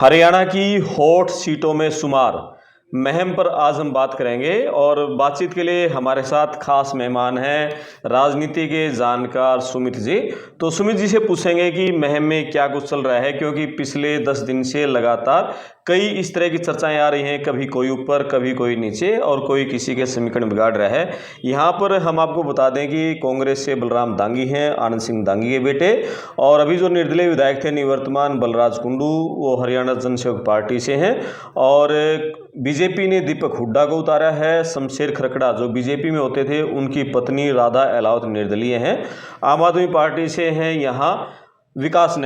हरियाणा की हॉट सीटों में शुमार मुहिम पर आज हम बात करेंगे और बातचीत के लिए हमारे साथ खास मेहमान हैं राजनीति के जानकार सुमित जी। तो सुमित जी से पूछेंगे कि मुहिम में क्या कुछ चल रहा है, क्योंकि पिछले 10 दिन से लगातार कई इस तरह की चर्चाएं आ रही हैं, कभी कोई ऊपर कभी कोई नीचे और कोई किसी के समीकरण बिगाड़ रहा है। यहाँ पर हम आपको बता दें कि कांग्रेस से बलराम दांगी हैं, आनंद सिंह दांगी के बेटे, और अभी जो निर्दलीय विधायक थे निवर्तमान बलराज कुंडू, वो हरियाणा जनसेवक पार्टी से हैं। और बीजेपी ने दीपक हुड्डा को उतारा है। शमशेर खरकड़ा जो बीजेपी में होते थे, उनकी पत्नी राधा अहलावत निर्दलीय हैं। आम आदमी पार्टी से हैं यहाँ विकास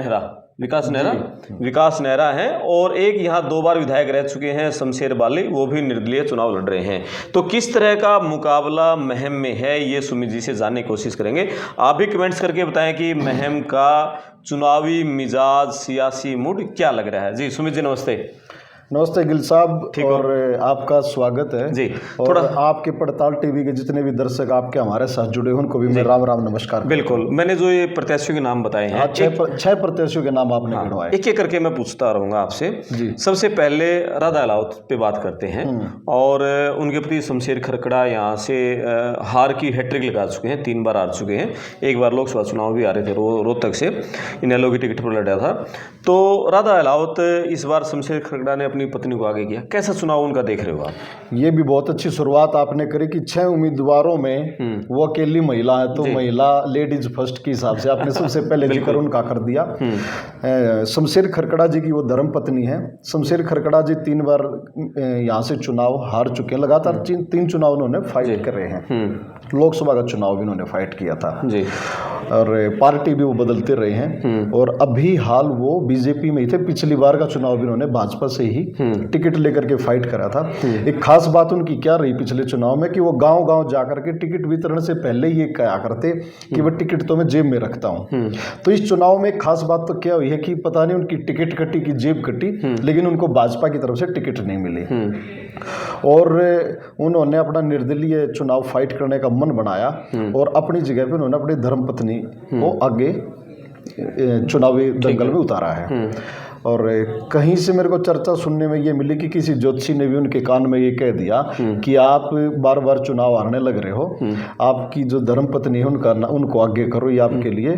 नेहरा हैं, और एक यहाँ 2 बार विधायक रह चुके हैं शमशेर बाली, वो भी निर्दलीय चुनाव लड़ रहे हैं। तो किस तरह का मुकाबला मुहिम में है, ये सुमित जी से जानने की कोशिश करेंगे। आप भी कमेंट्स करके बताएं कि मुहिम का चुनावी मिजाज, सियासी मूड क्या लग रहा है। जी सुमित जी नमस्ते। नमस्ते गिल साहब, और आपका स्वागत है जी। और थोड़ा आपके पड़ताल टीवी के जितने भी दर्शक आपके हमारे साथ जुड़े हैं उनको भी मैं राम राम नमस्कार। बिल्कुल, मैंने जो ये प्रत्याशियों के नाम बताए हैं, 6 प्रत्याशियों के नाम आपने गिनवाए। एक एक करके मैं पूछता रहूंगा आपसे जी। सबसे पहले राधा अहलावत पे बात करते हैं, और उनके प्रति शमशेर खरकड़ा यहाँ से हार की हैट्रिक लगा चुके हैं, 3 बार हार चुके हैं। एक बार लोकसभा चुनाव भी आ रहे थे रोहतक से, इनेलो की टिकट पर लड़ा था। तो राधा अहलावत इस बार शमशेर खरकड़ा ने अपनी पत्नी को आगे किया, कैसा चुनाव उनका देख रहे हो आप? ये भी बहुत अच्छी शुरुआत आपने करी कि 6 उम्मीदवारों में वो अकेली महिला है, तो महिला लेडीज फर्स्ट के हिसाब से आपने सबसे पहले जिक्र उनका कर दिया। शमशेर खरकड़ा जी की वो धर्म पत्नी है। शमशेर खरकड़ा जी 3 बार यहाँ से चुनाव हार चुके हैं। लगातार 3 चुनाव उन्होंने फाइट कर रहे हैं। लोकसभा का चुनाव भी उन्होंने फाइट किया था जी। और पार्टी भी वो बदलते रहे हैं, और अभी हाल वो बीजेपी में ही थे। पिछली बार का चुनाव भी उन्होंने भाजपा से ही टिकट लेकर के फाइट करा था। एक खास बात उनकी क्या रही पिछले चुनाव में कि वो गांव-गांव जाकर के टिकट वितरण से पहले ये कहा करते कि वह टिकट तो मैं जेब में रखता हूं। तो इस चुनाव में एक खास बात तो क्या हुई है कि पता नहीं उनकी टिकट कटी कि जेब कटी, लेकिन उनको भाजपा की तरफ से टिकट नहीं मिली, और उन्होंने अपना निर्दलीय चुनाव फाइट करने का मन बनाया, और अपनी जगह पे उन्होंने अपनी धर्मपत्नी को आगे चुनावी दंगल में उतारा है। और कहीं से मेरे को चर्चा सुनने में ये मिली कि किसी ज्योतिषी ने भी उनके कान में ये कह दिया कि आप बार बार चुनाव हारने लग रहे हो, आपकी जो धर्मपत्नी है उनको आगे करो, ये आपके लिए।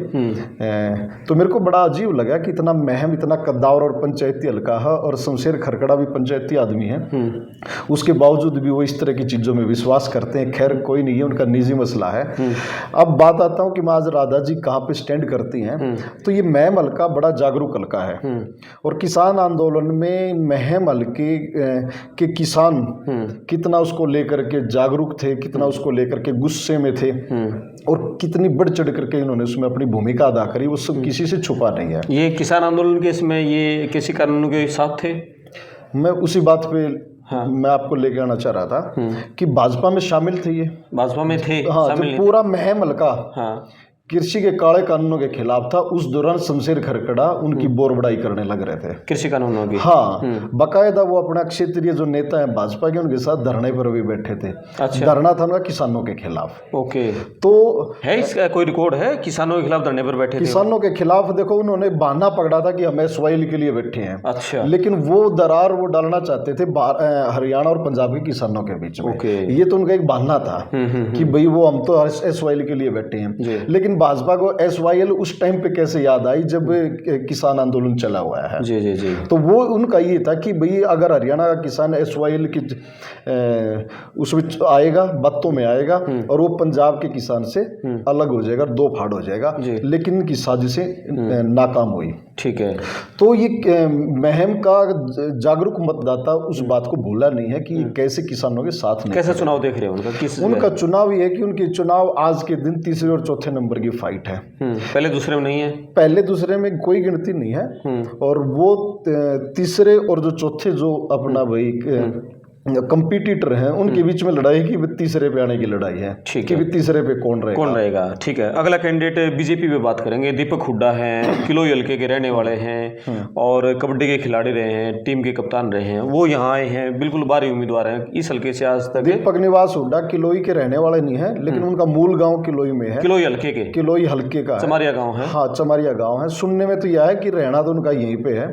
तो मेरे को बड़ा अजीब लगा कि इतना महम, इतना कद्दावर और पंचायती हल्का है, और शमशेर खरकड़ा भी पंचायती आदमी है, उसके बावजूद भी वो इस तरह की चीज़ों में विश्वास करते हैं। खैर कोई नहीं है, उनका निजी मसला है। अब बात आता हूँ कि मैं आज राधा जी कहाँ पे स्टैंड करती हैं। तो ये महम हल्का बड़ा जागरूक हल्का है, और किसान आंदोलन में महम हल्के के किसान कितना उसको लेकर के जागरूक थे, कितना उसको लेकर के गुस्से में थे, और कितनी बढ़ चढ़ करके इन्होंने उसमें अपनी भूमिका अदा करी, वो सब किसी से छुपा नहीं है। ये किसान आंदोलन के इसमें ये किसी कानून के साथ थे? मैं उसी बात पे मैं आपको लेके आना चाह रहा था कि भाजपा में शामिल थे, ये भाजपा में थे। हाँ, जो पूरा महम हल्का कृषि के काले कानूनों के खिलाफ था, उस दौरान शमशेर खरकड़ा उनकी बोरबड़ाई करने लग रहे थे, कृषि कानूनों की। हाँ, बकायदा वो अपना क्षेत्रीय जो नेता है भाजपा के, उनके साथ धरने पर भी बैठे थे। अच्छा। धरना था उनका किसानों के खिलाफ। ओके। तो है इसका कोई रिकॉर्ड है किसानों के खिलाफ धरने पर बैठे? किसानों के खिलाफ देखो, उन्होंने बहाना पकड़ा था कि हम SYL के लिए बैठे हैं। अच्छा। लेकिन वो दरार वो डालना चाहते थे हरियाणा और पंजाब के किसानों के बीच में। ये तो उनका एक बहाना था कि भाई वो हम तो SYL के लिए बैठे हैं। लेकिन भाजपा को SYL उस टाइम पे कैसे याद आई जब किसान आंदोलन चला हुआ है। जी जी जी। तो वो उनका ये था कि भाई अगर हरियाणा का किसान SYL की उसमें आएगा, बातों में आएगा, और वो पंजाब के किसान से अलग हो जाएगा, 2 फाड़ हो जाएगा। लेकिन इनकी साजिशें नाकाम हुई। ठीक है। तो ये महम का जागरूक मतदाता उस बात को भूला नहीं है कि कैसे किसानों के साथ नहीं। कैसा चुनाव देख रहे हैं उनका चुनाव ये है कि उनकी चुनाव आज के दिन तीसरे और चौथे नंबर की फाइट है। पहले दूसरे में नहीं है, पहले दूसरे में कोई गिनती नहीं है, और वो तीसरे और जो चौथे जो अपना भाई कंपटीटर हैं उनके बीच में लड़ाई की तीसरे पे आने की लड़ाई है। ठीक कि है। भी तीसरे पे कौन रहेगा। ठीक है। अगला कैंडिडेट बीजेपी पे बात करेंगे। दीपक हुड्डा हैं, किलोई हल्के के रहने वाले हैं और कबड्डी के खिलाड़ी रहे हैं, टीम के कप्तान रहे हैं। वो यहाँ आए हैं, बिल्कुल बाहरी उम्मीदवार हैं इस हल्के से आज तक। दीपक निवास हुड्डा किलोई के रहने वाले नहीं है, लेकिन उनका मूल गांव किलोई में है। किलोई हल्के के, किलोई हल्के का चमारिया गांव है। हाँ, चमारिया गांव है। सुनने में तो यह है कि रहना तो उनका यहीं पे है,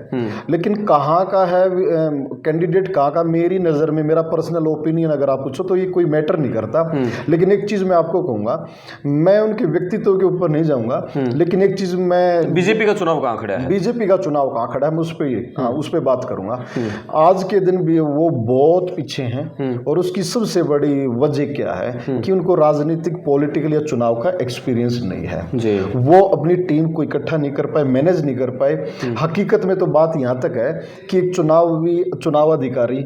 लेकिन कहाँ का है कैंडिडेट, कहाँ का, मेरी नज़र में, मेरा पर्सनल ओपिनियन अगर आप पूछो तो ये कोई मैटर नहीं करता। लेकिन एक चीज़ मैं आपको कहूँगा, मैं उनके व्यक्तित्व के ऊपर नहीं जाऊँगा, लेकिन एक चीज़ मैं, बीजेपी का चुनाव कहाँ खड़ा है? बीजेपी का चुनाव कहाँ खड़ा है, मैं उस पर बात करूँगा। आज के दिन भी वो बहुत पीछे हैं, और उसकी सबसे बड़ी वजह क्या है कि उनको राजनीतिक, पॉलिटिकल या चुनाव का एक्सपीरियंस नहीं है जी। वो अपनी टीम को इकट्ठा नहीं कर पाए, मैनेज नहीं कर पाए। हकीकत में तो बात यहाँ तक है कि एक चुनाव अधिकारी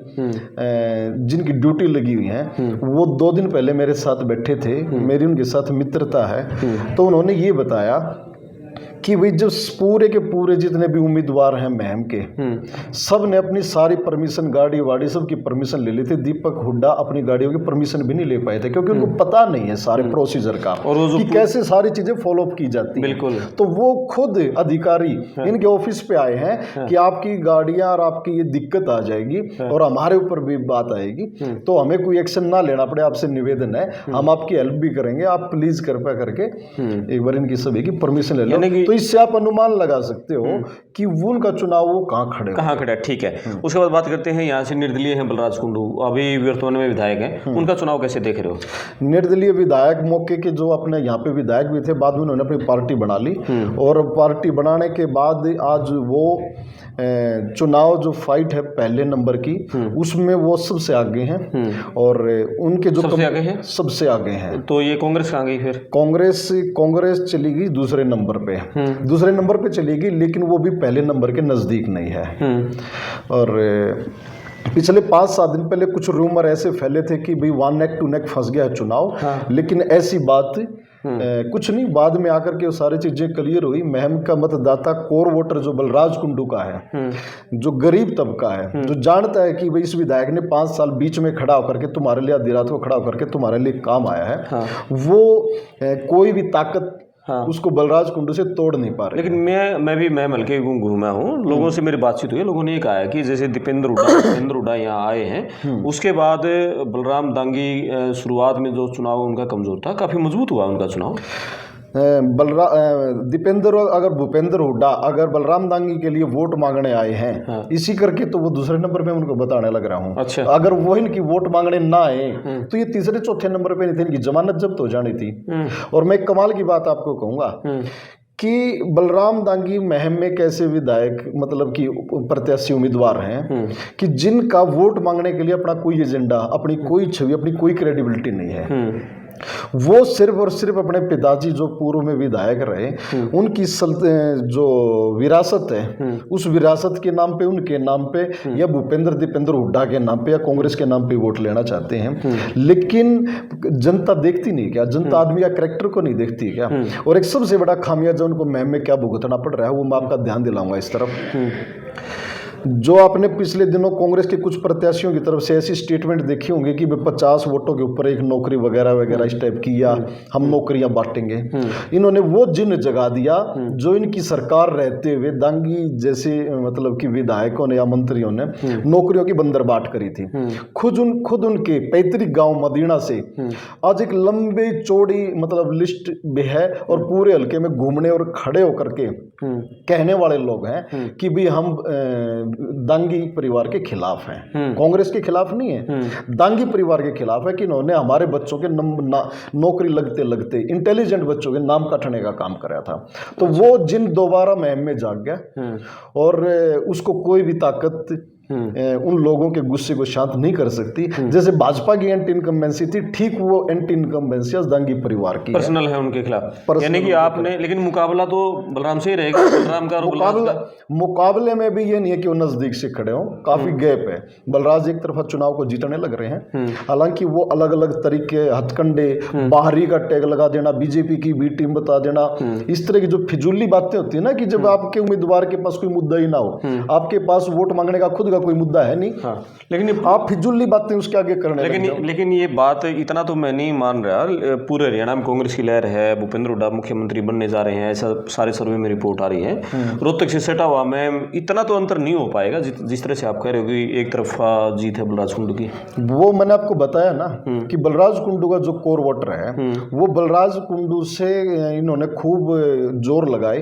जिनकी ड्यूटी लगी हुई है, वो 2 दिन पहले मेरे साथ बैठे थे, मेरी उनके साथ मित्रता है। तो उन्होंने ये बताया कि भाई जब पूरे के पूरे जितने भी उम्मीदवार हैं महम के, सब ने अपनी सारी परमिशन, गाड़ी वाड़ी सब की परमिशन ले ली थी। दीपक हुड्डा अपनी गाड़ियों की परमिशन भी नहीं ले पाए थे, क्योंकि उनको पता नहीं है सारे प्रोसीजर का, और कि कैसे सारी चीजें फॉलो अप की जाती है। बिल्कुल। तो वो खुद अधिकारी इनके ऑफिस पे आए हैं कि आपकी गाड़ियां और आपकी ये दिक्कत आ जाएगी और हमारे ऊपर भी बात आएगी, तो हमें कोई एक्शन ना लेना पड़े, आपसे निवेदन है, हम आपकी हेल्प भी करेंगे, आप प्लीज कृपया करके एक बार इनकी सभी की परमिशन ले लो। तो इससे आप अनुमान लगा सकते हो कि वो उनका चुनाव वो कहाँ खड़े हैं। ठीक है। उसके बाद बात करते हैं, यहाँ से निर्दलीय हैं बलराज कुंडू, अभी वर्तमान में विधायक हैं, उनका चुनाव कैसे देख रहे हो? निर्दलीय विधायक मौके के जो अपने यहाँ पे विधायक भी थे, बाद में उन्होंने अपनी पार्टी बना ली, और पार्टी बनाने के बाद आज वो चुनाव जो फाइट है पहले नंबर की, उसमें वो सबसे आगे हैं, और उनके जो सबसे आगे हैं। तो ये कांग्रेस कहाँ गई फिर? कांग्रेस चली गई दूसरे नंबर पे चली गई, लेकिन वो भी पहले नंबर के नजदीक नहीं है। और पिछले 5-7 दिन पहले कुछ रूमर ऐसे फैले थे कि भाई 1 नेक 2 नेक फंस गया है चुनाव, लेकिन ऐसी बात कुछ नहीं। बाद में आकर के वो सारी चीजें क्लियर हुई। महम का मतदाता, कोर वोटर जो बलराज कुंडू का है, जो गरीब तबका है, जो जानता है कि भाई इस विधायक ने 5 साल बीच में खड़ा होकर के तुम्हारे लिए, आधी रात को खड़ा होकर के तुम्हारे लिए काम आया है, वो कोई भी ताकत उसको बलराज कुंडू से तोड़ नहीं पा रही। लेकिन मैं भी हल्के घूमा हूँ, लोगों से मेरी बातचीत हुई है, लोगों ने ये कहा है कि जैसे दीपेंद्र हुड्डा यहाँ आए हैं, उसके बाद बलराम दांगी शुरुआत में जो चुनाव उनका कमजोर था, काफी मजबूत हुआ उनका चुनाव। भूपेंद्र हुड्डा अगर बलराम दांगी के लिए वोट मांगने आए हैं इसी करके, तो वो दूसरे नंबर पे उनको बताने लग रहा हूँ। अच्छा। अगर वो इनकी वोट मांगने ना आए तो ये तीसरे चौथे नंबर पे नहीं थे, इनकी जमानत जब्त हो जानी थी। और मैं एक कमाल की बात आपको कहूंगा कि बलराम दांगी महम में कैसे विधायक, मतलब कि प्रत्याशी उम्मीदवार हैं कि जिनका वोट मांगने के लिए अपना कोई एजेंडा, अपनी कोई छवि, अपनी कोई क्रेडिबिलिटी नहीं है। वो सिर्फ और सिर्फ अपने पिताजी जो पूर्व में विधायक रहे, उनकी जो विरासत है, उस विरासत के नाम पे, उनके नाम पे, या दीपेंद्र हुड्डा के नाम पे, या कांग्रेस के नाम पे वोट लेना चाहते हैं। लेकिन जनता देखती नहीं क्या? जनता आदमी का कैरेक्टर को नहीं देखती क्या? और एक सबसे बड़ा खामियाजा उनको महम में क्या भुगतना पड़ रहा है, वो मैं आपका ध्यान दिलाऊंगा इस तरफ। जो आपने पिछले दिनों कांग्रेस के कुछ प्रत्याशियों की तरफ से ऐसी स्टेटमेंट देखी होंगी कि 50 वोटों के ऊपर एक नौकरी वगैरह वगैरह इस टाइप की, या हम नौकरियां बांटेंगे, इन्होंने वो जिन जगा दिया जो इनकी सरकार रहते हुए दांगी जैसे, मतलब कि विधायकों ने या मंत्रियों ने नौकरियों की बंदरबाट करी थी। खुद उनके पैतृक गांव मदीना से आज एक लंबी चौड़ी, मतलब लिस्ट भी है, और पूरे हल्के में घूमने और खड़े होकर के कहने वाले लोग हैं कि भी हम दांगी परिवार के खिलाफ हैं, कांग्रेस के खिलाफ नहीं है, दांगी परिवार के खिलाफ है कि इन्होंने हमारे बच्चों के नौकरी लगते लगते इंटेलिजेंट बच्चों के नाम काटने का काम कराया था। तो वो जिन दोबारा महम में जाग गया, और उसको कोई भी ताकत उन लोगों के गुस्से को शांत नहीं कर सकती। जैसे भाजपा की एंटी इनकम्बेंसी थी, ठीक वो एंटी इनकम्बेंसी दांगी परिवार की पर्सनल है उनके खिलाफ, यानी कि आपने, लेकिन मुकाबला तो बलराम से ही रहेगा। बलराम का मुकाबले में भी ये नहीं है कि वो नजदीक से खड़े हों, काफी गैप है। बलराज एक तरफा चुनाव को जीतने लग रहे हैं, हालांकि वो अलग अलग तरीके, हथकंडे, बाहरी का टैग लगा देना, बीजेपी की बी टीम बता देना, इस तरह की जो फिजूली बातें होती है ना, कि जब आपके उम्मीदवार के पास कोई मुद्दा ही ना हो, आपके पास वोट मांगने का खुद का कोई मुद्दा है नहीं। हाँ, लेकिन आप फिजूली बातें उसके आगे करने लग जाओ। लेकिन ये बात इतना तो मैं नहीं मान रहा। पूरे हरियाणा में कांग्रेस की लहर है, भूपेंद्र हुड्डा मुख्यमंत्री बनने जा रहे हैं, ऐसा सारे सर्वे में रिपोर्ट आ रही है। रोहतक से सटा हुआ में इतना तो अंतर नहीं हो पाएगा जिस तरह से आप कह रहे हो कि एक तरफा जीत है बलराज कुंडू की। वो मैंने आपको बताया ना कि बलराज कुंडू का जो कोर वोटर है वो बलराज कुंडू से इन्होंने खूब जोर लगाए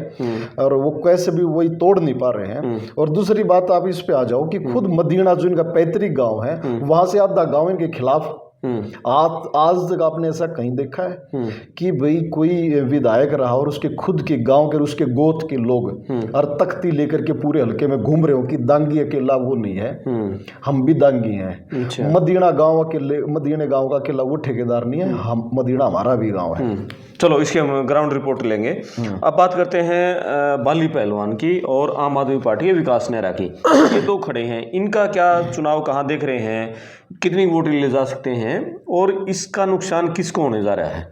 और वो कैसे भी वही तोड़ नहीं पा रहे हैं। और दूसरी बात आप इस पे आ जाओ कि खुद मदीना जो इनका पैतृक गांव है वहां से आधा गांव इनके खिलाफ। आज तक आपने ऐसा कहीं देखा है कि भाई कोई विधायक रहा और उसके खुद के गांव के उसके गोत के लोग और तख्ती लेकर के पूरे हल्के में घूम रहे हो कि दांगी अकेला वो नहीं है, हम भी दांगी हैं। अच्छा। मदीना गांव अकेले, मदीने गांव का अकेला वो ठेकेदार नहीं है, हम मदीना हमारा भी गांव है। चलो इसके हम ग्राउंड रिपोर्ट लेंगे। अब बात करते हैं बाली पहलवान की और आम आदमी पार्टी के विकास नेहरा की। ये दो खड़े हैं, इनका क्या चुनाव कहाँ देख रहे हैं, कितनी वोट ले जा सकते हैं और इसका नुकसान किसको होने जा रहा है?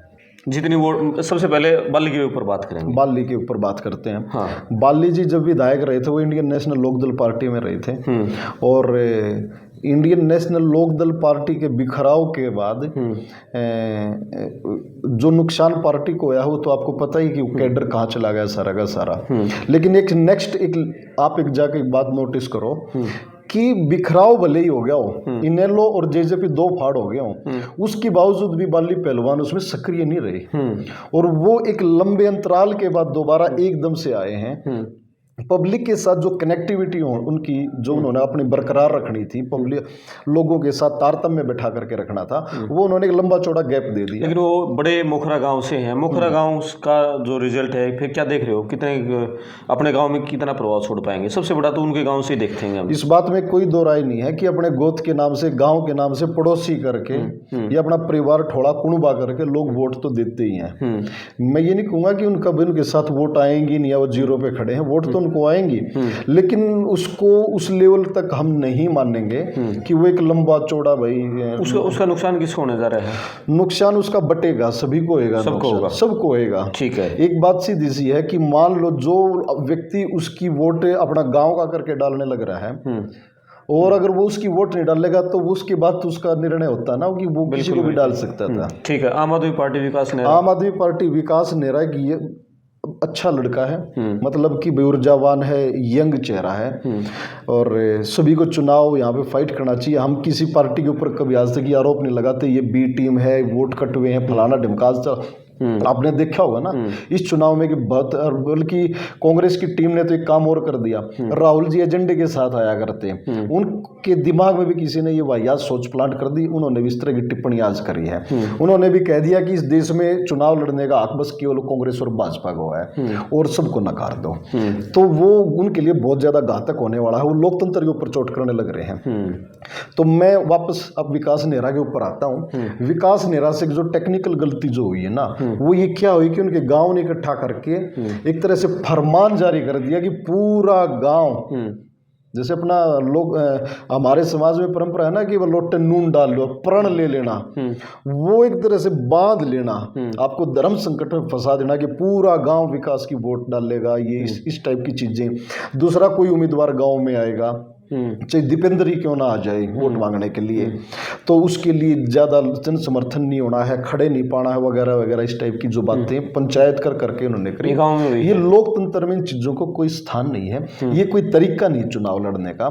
जितनी वोट, सबसे पहले बाली के ऊपर बात करेंगे। बाली के ऊपर बात करते हैं। हाँ। बाली जी जब विधायक रहे थे वो इंडियन नेशनल लोकदल पार्टी में रहे थे और इंडियन नेशनल लोकदल पार्टी के बिखराव के बाद जो नुकसान पार्टी को हुआ वो तो आपको पता ही कि कैडर कहाँ चला गया सारा का सारा। लेकिन आप एक जाके एक बात नोटिस करो कि बिखराव भले ही हो गया हो, इनेलो और जेजेपी दो फाड़ हो गए हो, उसके बावजूद भी बाली पहलवान उसमें सक्रिय नहीं रहे और वो एक लंबे अंतराल के बाद दोबारा एकदम से आए हैं। पब्लिक के साथ जो कनेक्टिविटी हो उनकी जो उन्होंने अपनी बरकरार रखनी थी, पब्लिक लोगों के साथ तारतम्य बैठा करके रखना था, वो उन्होंने एक लंबा चौड़ा गैप दे दिया। लेकिन वो बड़े मोखरा गांव से हैं, मोखरा गांव का जो रिजल्ट है फिर क्या देख रहे हो, कितने अपने गांव में कितना प्रभाव छोड़ पाएंगे? सबसे बड़ा तो उनके गांव से ही देखते हैं। इस बात में कोई दो राय नहीं है कि अपने गोत के नाम से, गांव के नाम से पड़ोसी करके या अपना परिवार ठोड़ा कुणबा करके लोग वोट तो देते ही हैं। मैं ये नहीं कहूँगा कि उनका भी उनके साथ वोट आएंगी नहीं या वो जीरो पे खड़े हैं, वोट तो उनको आएंगी, लेकिन उसको उस लेवल तक हम नहीं मानेंगे कि वो एक लंबा चौड़ा भाई। उसका नुकसान किसको होने जा रहा है? नुकसान उसका बटेगा, सभी को होगा, सबको होगा। ठीक है। एक बात सीधी सी है कि मान लो जो व्यक्ति उसकी वोट अपना गांव का करके डालने लग रहा है और अगर वो उसकी वोट नहीं डालेगा तो उसके बाद तो उसका निर्णय होता ना कि वो किसी को भी डाल सकता था। ठीक है। आम आदमी पार्टी विकास नेहरा, आम आदमी पार्टी विकास नेहरा की ये अच्छा लड़का है, मतलब कि ऊर्जावान है, यंग चेहरा है और सभी को चुनाव यहाँ पे फाइट करना चाहिए। हम किसी पार्टी के ऊपर कभी आज तक ये आरोप नहीं लगाते ये बी टीम है, वोट कट हुए हैं, फलाना ढिमकाज। आपने देखा होगा ना इस चुनाव में कि बहुत, बल्कि कांग्रेस की टीम ने तो एक काम और कर दिया, राहुल जी एजेंडे के साथ आया करते, उनके दिमाग में भी किसी ने ये वाहियात सोच प्लांट कर दी। उन्होंने भी इस तरह की टिप्पणी आज करी है। उन्होंने भी कह दिया कि इस देश में चुनाव लड़ने का हक बस केवल कांग्रेस और भाजपा को है और सबको नकार दो। तो वो उनके लिए बहुत ज्यादा घातक होने वाला है, वो लोकतंत्र के ऊपर चोट करने लग रहे हैं। तो मैं वापस अब विकास नेहरा के ऊपर आता हूँ। विकास नेहरा से जो टेक्निकल गलती जो हुई है ना, वो ये क्या हुई कि उनके गांव ने इकट्ठा करके एक तरह से फरमान जारी कर दिया कि पूरा गांव, जैसे अपना लोग हमारे समाज में परंपरा है ना कि वो लोटे नून डाल लो, प्रण ले लेना, वो एक तरह से बांध लेना, आपको धर्म संकट में फंसा देना कि पूरा गांव विकास की वोट डालेगा, ये इस टाइप की चीजें। दूसरा, कोई उम्मीदवार गांव में आएगा, चाहे दीपेंद्र ही क्यों ना आ जाए वोट मांगने के लिए, तो उसके लिए ज़्यादा जन समर्थन नहीं होना है, खड़े नहीं पाना है, वगैरह वगैरह, इस टाइप की जो बातें पंचायत करके उन्होंने करी। ये लोकतंत्र में इन चीज़ों को कोई स्थान नहीं है, ये कोई तरीका नहीं चुनाव लड़ने का।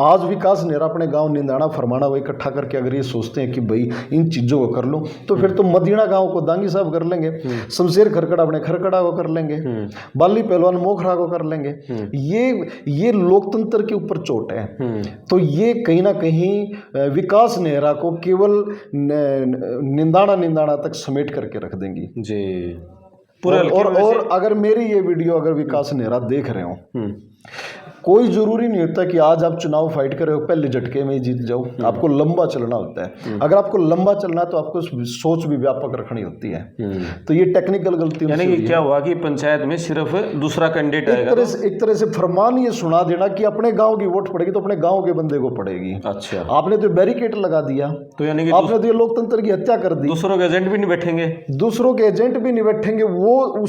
आज विकास नेहरा अपने गाँव निंदाना फरमाना वो इकट्ठा करके अगर ये सोचते हैं कि भाई इन चीज़ों को कर लो, तो फिर तो मदीना गाँव को दांगी साहब कर लेंगे, शमशेर खरकड़ा अपने खरकड़ा को कर लेंगे, बाली पहलवान मोखरा को कर लेंगे। ये लोकतंत्र के ऊपर चोट है। तो ये कहीं ना कहीं विकास नेहरा को केवल निंदाना तक समेट करके रख देंगी जी पूरे। और अगर मेरी ये वीडियो अगर विकास नेहरा देख रहे हो, कोई जरूरी नहीं होता कि आज आप चुनाव फाइट कर रहे हो पहले झटके में ही जीत जाओ, आपको लंबा चलना होता है। अगर आपको लंबा चलना है तो आपको सोच भी व्यापक रखनी होती है। तो ये टेक्निकल गलती, यानी कि क्या हुआ कि पंचायत में सिर्फ दूसरा कैंडिडेट आएगा, एक तरह से फरमान ये सुना देना कि अपने गांव की वोट पड़ेगी तो अपने गांव के बंदे को पड़ेगी। अच्छा, आपने तो बैरिकेड लगा दिया, तो यानी कि आपने तो ये लोकतंत्र की हत्या कर दी। दूसरों के एजेंट भी नहीं बैठेंगे, दूसरों के एजेंट भी नहीं बैठेंगे। वो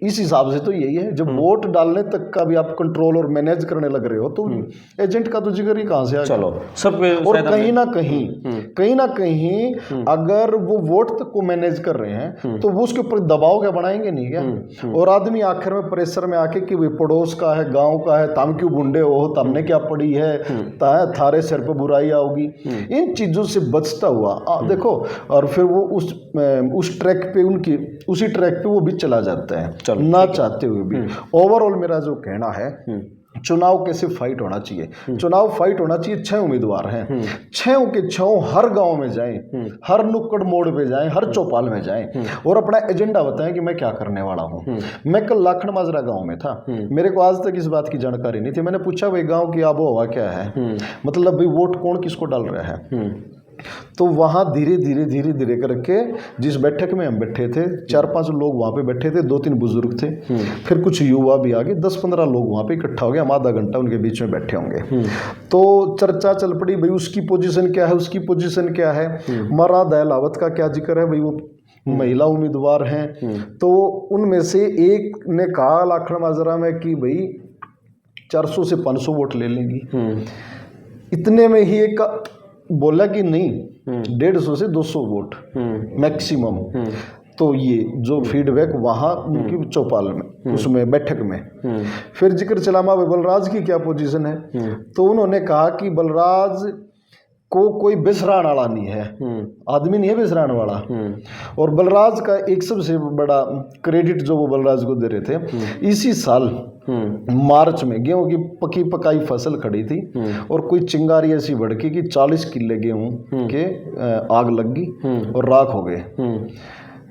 इस हिसाब से तो यही है, जब वोट डालने तक का भी आप कंट्रोल कंट्रोल और मैनेज करने लग रहे हो, तो एजेंट का तो जिक्र ही कहाँ से आ गया। चलो सब और कहीं ना कहीं अगर वो वोट तक को मैनेज कर रहे हैं तो वो उसके ऊपर दबाव क्या बनाएंगे नहीं क्या। और आदमी आखिर में प्रेशर में आके कि भाई पड़ोस का है, गांव का है, तम क्यों बुंडे हो, तमने क्या पड़ी है, थारे सिर पे बुराई आओगी, इन चीजों से बचता हुआ देखो। और फिर वो उस ट्रैक पे उसी ट्रैक पे वो भी चला जाता है ना चाहते हुए भी। ओवरऑल मेरा जो कहना है, चुनाव कैसे फाइट होना चाहिए, चुनाव फाइट होना चाहिए। 6 उम्मीदवार हैं, 6 के 6 हर गांव में जाएं, हर नुक्कड़ मोड़ पे जाएं, हर चौपाल में जाएं और अपना एजेंडा बताएं कि मैं क्या करने वाला हूं। मैं कल लाखन माजरा गांव में था, मेरे को आज तक इस बात की जानकारी नहीं थी। मैंने पूछा भाई गांव की आबो हवा क्या है, मतलब भाई वोट कौन किसको डाल रहा है। तो वहाँ धीरे धीरे करके जिस बैठक में हम बैठे थे, 4-5 लोग वहाँ पे बैठे थे, 2-3 बुजुर्ग थे, फिर कुछ युवा भी आ गए, 10-15 लोग वहाँ पे इकट्ठा हो गए। हम आधा घंटा उनके बीच में बैठे होंगे। तो चर्चा चल पड़ी, भाई उसकी पोजीशन क्या है, उसकी पोजीशन क्या है, मराद अहलावत का क्या जिक्र है, भाई वो महिला उम्मीदवार हैं। तो उनमें से एक ने कहा लाखन माजरा में कि भाई 400 से 500 वोट ले लेंगी। इतने में ही एक बोला कि नहीं 150 से 200 वोट मैक्सिमम। तो ये जो फीडबैक वहाँ उनकी चौपाल में उसमें बैठक में फिर जिक्र चला माँ बलराज की क्या पोजीशन है। तो उन्होंने कहा कि बलराज को कोई बिसरान वाला नहीं है, आदमी नहीं है बिसरान वाला। और बलराज का एक सबसे बड़ा क्रेडिट जो वो बलराज को दे रहे थे, इसी साल मार्च में गेहूं की पकी पकाई फसल खड़ी थी और कोई चिंगारी ऐसी भड़की कि 40 किले गेहूं के आग लग गई और राख हो गए।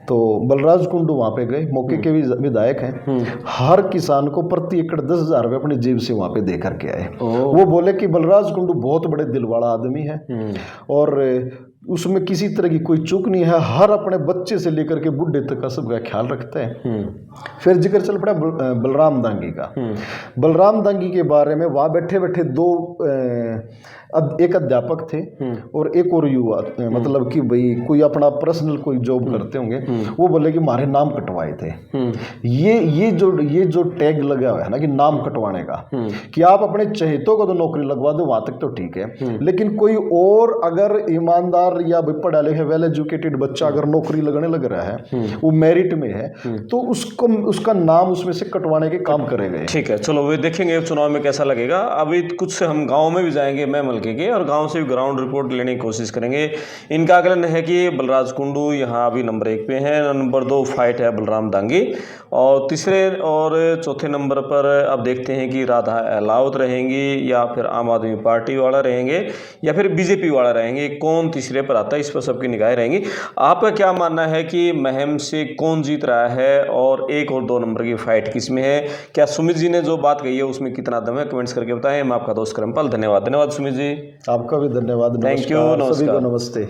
तो बलराज कुंडू वहाँ पे गए, मौके के भी विधायक हैं, हर किसान को प्रति एकड़ 10,000 रुपये अपनी जेब से वहाँ पे दे करके आए। वो बोले कि बलराज कुंडू बहुत बड़े दिल वाला आदमी है और उसमें किसी तरह की कोई चूक नहीं है, हर अपने बच्चे से लेकर के बुढ़े तक का सबका ख्याल रखता है। फिर जिक्र चल पड़ा बलराम दांगी का। बलराम दांगी के बारे में वहाँ बैठे बैठे एक अध्यापक थे और एक और युवा, मतलब कि भाई कोई अपना पर्सनल कोई जॉब करते होंगे, वो बोले कि हमारे नाम कटवाए थे। ये जो टैग लगा हुआ है ना कि नाम कटवाने का, कि आप अपने चहेतों को तो नौकरी लगवा दो वहां तक तो ठीक है, लेकिन कोई और अगर ईमानदार या पढ़ा लिखा वेल एजुकेटेड बच्चा अगर नौकरी लगने लग रहा है, वो मेरिट में है, तो उसका नाम उसमें से कटवाने के काम करेंगे। ठीक है, चलो वे देखेंगे चुनाव में कैसा लगेगा। अभी कुछ से हम गाँव में भी जाएंगे मैं के और गांव से भी ग्राउंड रिपोर्ट लेने की कोशिश करेंगे। इनका आकलन है कि बलराज कुंडू यहाँ अभी नंबर 1 पे हैं, नंबर 2 फाइट है बलराम दांगी, और तीसरे और चौथे नंबर पर अब देखते हैं कि राधा अहलावत रहेंगी या फिर आम आदमी पार्टी वाला रहेंगे या फिर बीजेपी वाला रहेंगे, कौन तीसरे पर आता है इस पर सबकी निगाहें रहेंगी। आपका क्या मानना है कि महम से कौन जीत रहा है और 1 और 2 नंबर की फाइट किस में है? क्या सुमित जी ने जो बात कही है उसमें कितना दम है? कमेंट्स करके बताएं। मैं आपका दोस्त करमपाल, धन्यवाद। धन्यवाद सुमित जी। आपका भी धन्यवाद। Thank you. सभी को नमस्ते।